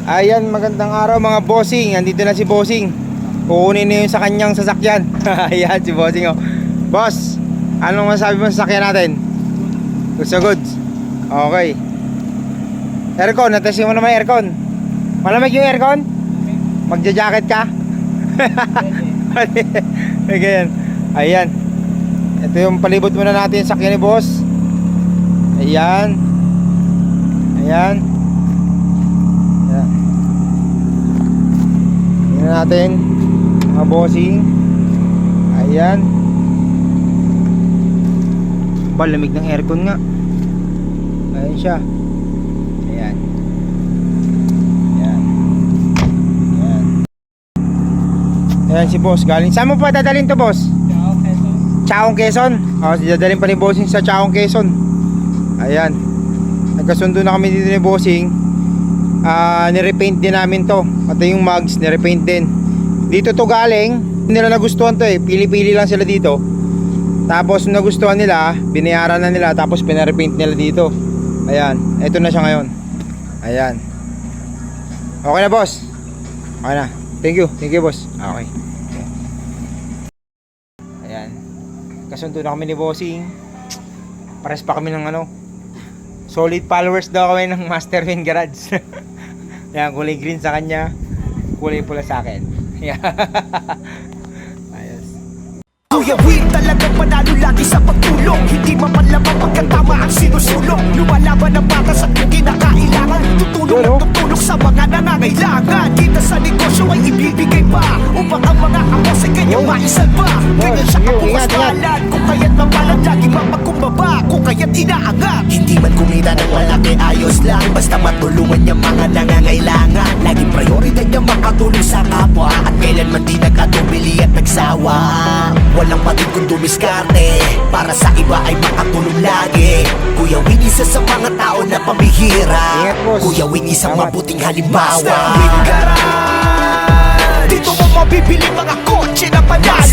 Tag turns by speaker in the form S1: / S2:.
S1: Ayan, magandang araw mga bossing. Andito na si bossing. Kukunin na yung sa kanyang sasakyan. Ayan si bossing oh. Boss, anong masabi mo sa sasakyan natin? Goods na goods. Okay. Aircon, natesting mo naman aircon. Malamig yung aircon? Magja-jacket ka? Ayan. Ayan. Ito yung palibot muna natin sa sakyan ni boss. Ayan. Ayan. Ayan. Tingnan natin mga bossing. Ayan. Lamig ng aircon nga. Ayan siya. Ayan. Ayan. Ayan. Ayan si boss. Galing. Saan mo pa dadalhin to boss? Chaong Quezon. Dadalhin pa ni bossing sa Chaong Quezon. Ayan. Nagkasundo na kami dito ni bossing. Nirepaint din namin to. Pati yung mugs nirepaint din. Dito to galing. Hindi nila nagustuhan to eh. Pili-pili lang sila dito. Tapos nung nagustuhan nila, binayaran na nila. Tapos pinarepaint nila dito. Ayan. Ito na siya ngayon. Ayan. Okay na boss. Okay na. Thank you. Thank you boss. Okay. Ayan. Kasundo na kami ni bossing. Pares pa kami ng ano, solid followers daw kami ng Master Win Garage. Yan, kulay green sa kanya, kulay pula sa akin. Ayos.
S2: Kuya Will, talagang panalo lagi sa pagtulong. Hindi mapanlamang pagkatama ang sinusulong. Lumalaban ang batas at yung kinakailangan. Tutulong at tutulong sa mga nangangailangan. Kita sa negosyo ay ibibigay pa upang ang mga amos ay kanyang maisalba. Ganyan siya kapukastalan. Kung kaya't mapalag lagi mapagkumbaba. Kung kaya't inaangat. Hindi man kumita ng malaki, ayos lang. Basta matulungan niya mga nangangailangan. Laging prioridad niya makatulong sa kapwa. At kailanman di nagkatubili at nagsawa. Walang pagod kung dumiskarte. Para sa iba ay makatulong lagi. Kuya Win, isa sa mga tao na pamihira. Kuya Win, isang mabuting halimbawa. Dito mo mabibili mga kotse na panalo.